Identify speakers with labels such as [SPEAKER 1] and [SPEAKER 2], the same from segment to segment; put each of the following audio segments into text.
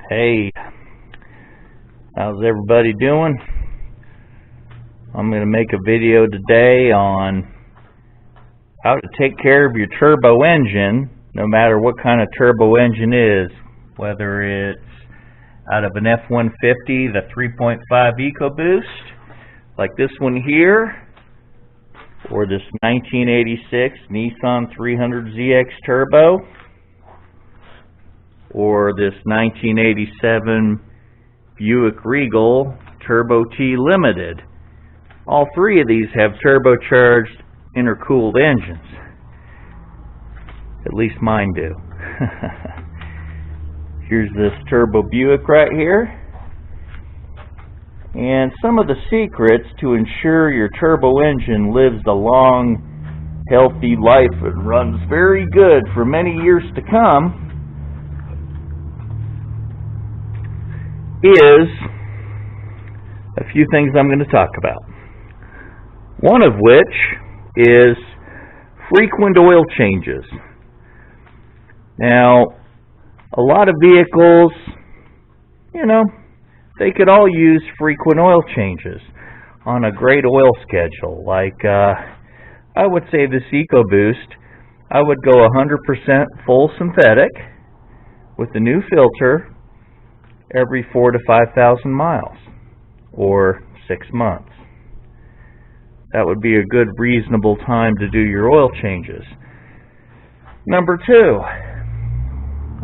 [SPEAKER 1] Hey, how's everybody doing? I'm going to make a video today on how to take care of your turbo engine, no matter what kind of turbo engine is, whether it's out of an F-150, the 3.5 EcoBoost, like this one here, or this 1986 Nissan 300ZX Turbo, or this 1987 Buick Regal Turbo T Limited. All three of these have turbocharged intercooled engines. At least mine do. Here's this Turbo Buick right here. And some of the secrets to ensure your turbo engine lives a long, healthy life and runs very good for many years to come is a few things I'm going to talk about. One of which is frequent oil changes. Now, a lot of vehicles, they could all use frequent oil changes on a great oil schedule. Like, I would say this EcoBoost, I would go 100% full synthetic with the new filter every 4,000 to 5,000 miles, or 6 months. That would be a good, reasonable time to do your oil changes. Number two,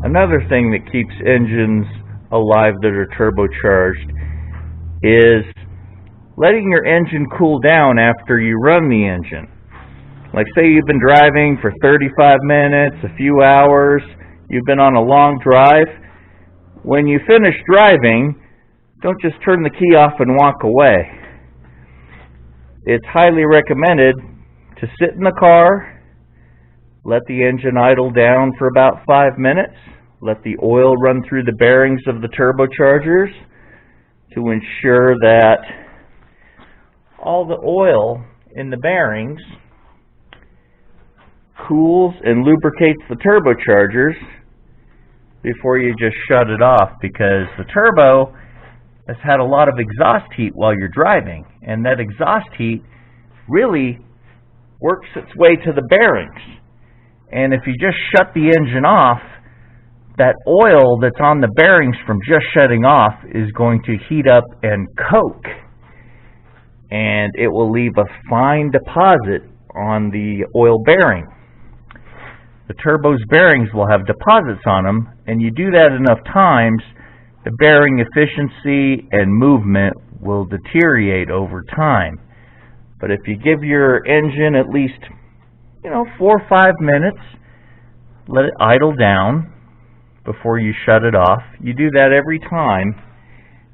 [SPEAKER 1] another thing that keeps engines alive that are turbocharged is letting your engine cool down after you run the engine. Like, say you've been driving for 35 minutes, a few hours, you've been on a long drive. When you finish driving, don't just turn the key off and walk away. It's highly recommended to sit in the car, let the engine idle down for about 5 minutes, let the oil run through the bearings of the turbochargers to ensure that all the oil in the bearings cools and lubricates the turbochargers before you just shut it off, because the turbo has had a lot of exhaust heat while you're driving, and that exhaust heat really works its way to the bearings. And if you just shut the engine off, that oil that's on the bearings from just shutting off is going to heat up and coke, and it will leave a fine deposit on the oil bearing. The turbo's bearings will have deposits on them, and you do that enough times, the bearing efficiency and movement will deteriorate over time. But if you give your engine at least 4 or 5 minutes, let it idle down before you shut it off. You do that every time,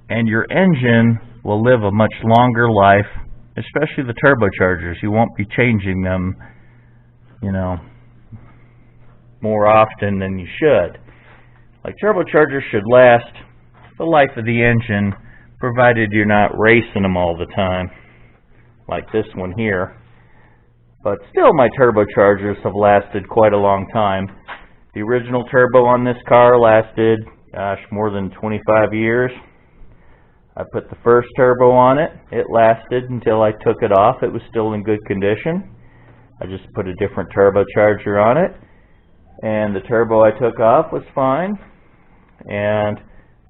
[SPEAKER 1] and your engine will live a much longer life, especially the turbochargers. You won't be changing them, more often than you should. Like, turbochargers should last the life of the engine, provided you're not racing them all the time, like this one here. But still, my turbochargers have lasted quite a long time. The original turbo on this car lasted, more than 25 years. I put the first turbo on it. It lasted until I took it off. It was still in good condition. I just put a different turbocharger on it, and the turbo I took off was fine. And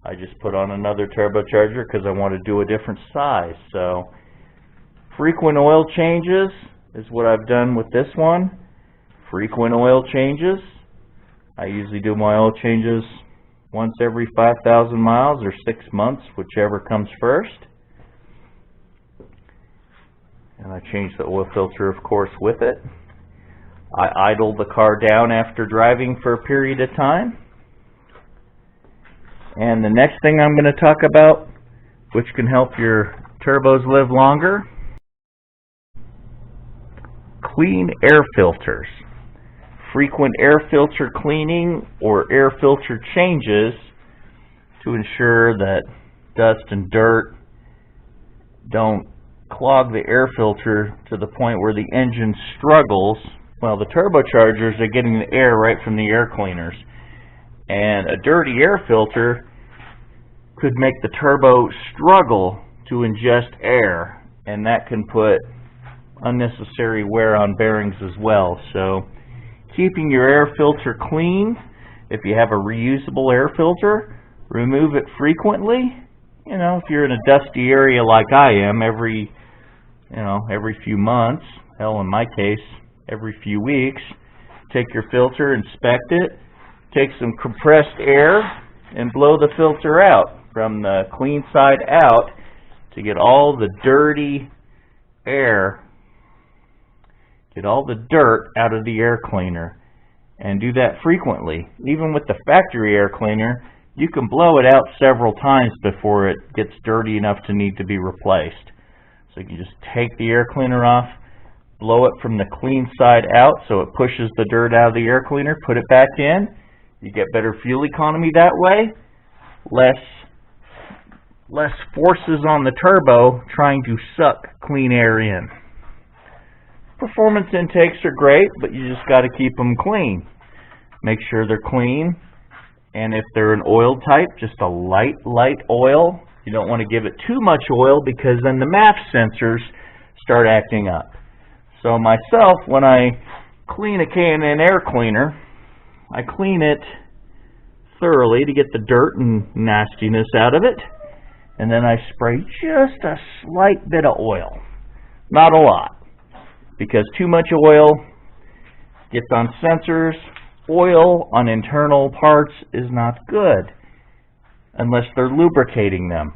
[SPEAKER 1] I just put on another turbocharger because I want to do a different size. So frequent oil changes is what I've done with this one. Frequent oil changes. I usually do my oil changes once every 5,000 miles or 6 months, whichever comes first. And I change the oil filter, of course, with it. I idle the car down after driving for a period of time. And the next thing I'm going to talk about, which can help your turbos live longer, clean air filters. Frequent air filter cleaning or air filter changes to ensure that dust and dirt don't clog the air filter to the point where the engine struggles. Well, the turbochargers are getting the air right from the air cleaners, and a dirty air filter could make the turbo struggle to ingest air, and that can put unnecessary wear on bearings as well. So keeping your air filter clean, if you have a reusable air filter, remove it frequently. You know, if you're in a dusty area like I am, every few months, hell, in my case, every few weeks, take your filter, inspect it, take some compressed air, and blow the filter out from the clean side out to get all the dirty air, get all the dirt out of the air cleaner. And do that frequently. Even with the factory air cleaner, you can blow it out several times before it gets dirty enough to need to be replaced. So you can just take the air cleaner off, blow it from the clean side out so it pushes the dirt out of the air cleaner, put it back in. You get better fuel economy that way, less forces on the turbo trying to suck clean air in. Performance intakes are great, but you just got to keep them clean. Make sure they're clean, and if they're an oil type, just a light oil. You don't want to give it too much oil because then the MAF sensors start acting up. So myself, when I clean a K&N air cleaner, I clean it thoroughly to get the dirt and nastiness out of it, and then I spray just a slight bit of oil, not a lot. Because too much oil gets on sensors. Oil on internal parts is not good unless they're lubricating them.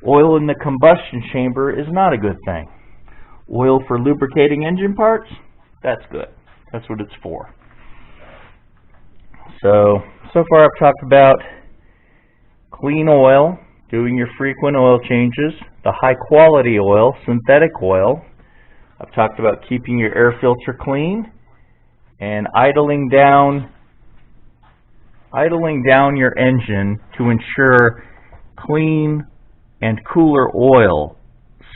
[SPEAKER 1] Oil in the combustion chamber is not a good thing. Oil for lubricating engine parts, that's good. That's what it's for. So far I've talked about clean oil, doing your frequent oil changes, the high quality oil, synthetic oil. I've talked about keeping your air filter clean and idling down your engine to ensure clean and cooler oil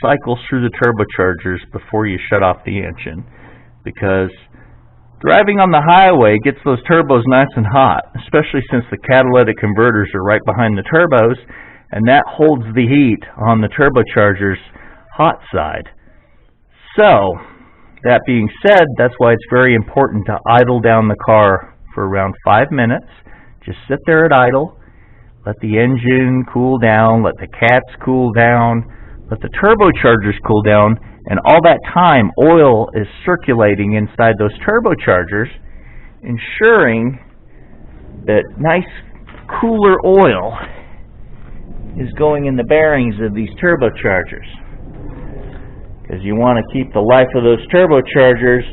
[SPEAKER 1] cycles through the turbochargers before you shut off the engine, because driving on the highway gets those turbos nice and hot, especially since the catalytic converters are right behind the turbos, and that holds the heat on the turbocharger's hot side. So, that being said, that's why it's very important to idle down the car for around 5 minutes. Just sit there at idle, let the engine cool down, let the cats cool down, let the turbochargers cool down, and all that time oil is circulating inside those turbochargers, ensuring that nice cooler oil is going in the bearings of these turbochargers. Because you want to keep the life of those turbochargers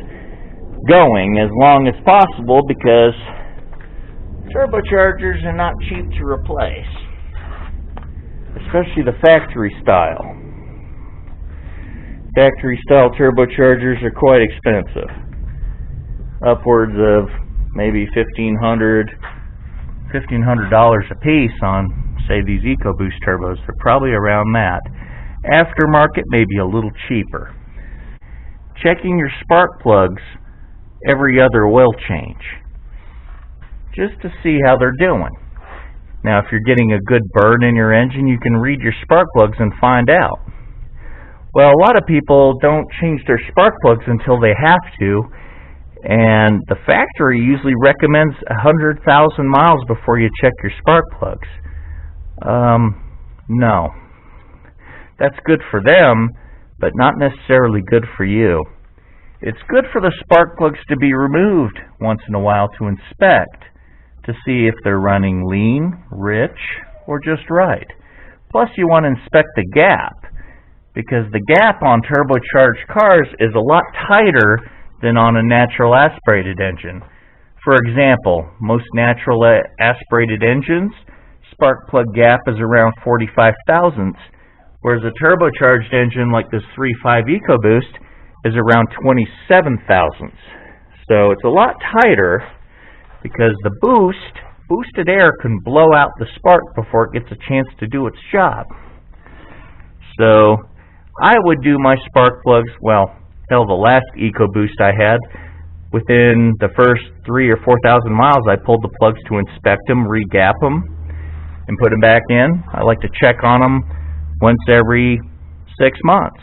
[SPEAKER 1] going as long as possible, because turbochargers are not cheap to replace, especially the factory style. Factory style turbochargers are quite expensive, upwards of maybe $1,500 a piece on, say, these EcoBoost turbos. They're probably around that. Aftermarket may be a little cheaper. Checking your spark plugs every other oil change, just to see how they're doing. Now, if you're getting a good burn in your engine, you can read your spark plugs and find out. Well, a lot of people don't change their spark plugs until they have to, and the factory usually recommends 100,000 miles before you check your spark plugs. No. That's good for them, but not necessarily good for you. It's good for the spark plugs to be removed once in a while to inspect, to see if they're running lean, rich, or just right. Plus, you want to inspect the gap, because the gap on turbocharged cars is a lot tighter than on a natural aspirated engine. For example, most natural aspirated engines, spark plug gap is around 45 thousandths, whereas a turbocharged engine like this 3.5 EcoBoost is around 27 thousandths. So it's a lot tighter, because the boosted air can blow out the spark before it gets a chance to do its job. So I would do my spark plugs, well, hell, the last EcoBoost I had, within the first 3,000 or 4,000 miles, I pulled the plugs to inspect them, re-gap them, and put them back in. I like to check on them once every 6 months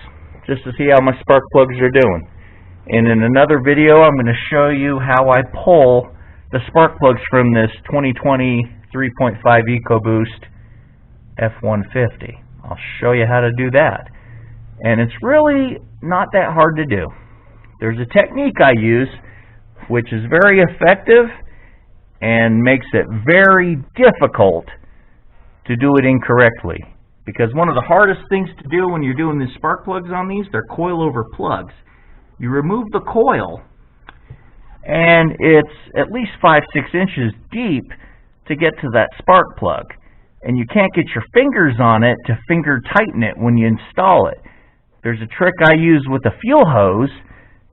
[SPEAKER 1] just to see how my spark plugs are doing. And in another video, I'm going to show you how I pull the spark plugs from this 2020 3.5 EcoBoost F-150. I'll show you how to do that. And it's really not that hard to do. There's a technique I use which is very effective and makes it very difficult to do it incorrectly. Because one of the hardest things to do when you're doing these spark plugs on these, they're coilover plugs. You remove the coil, and it's at least 5-6 inches deep to get to that spark plug. And you can't get your fingers on it to finger tighten it when you install it. There's a trick I use with a fuel hose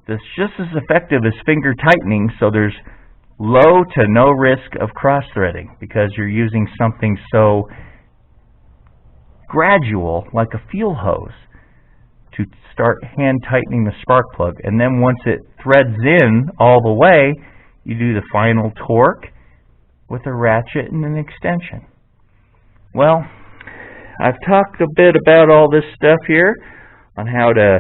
[SPEAKER 1] that's just as effective as finger tightening, so there's low to no risk of cross-threading because you're using something so gradual like a fuel hose to start hand tightening the spark plug. And then once it threads in all the way, you do the final torque with a ratchet and an extension. Well, I've talked a bit about all this stuff here on how to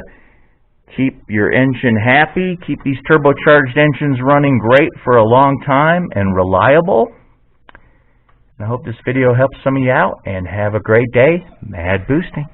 [SPEAKER 1] keep your engine happy, keep these turbocharged engines running great for a long time and reliable. I hope this video helps some of you out, and have a great day. Mad boosting.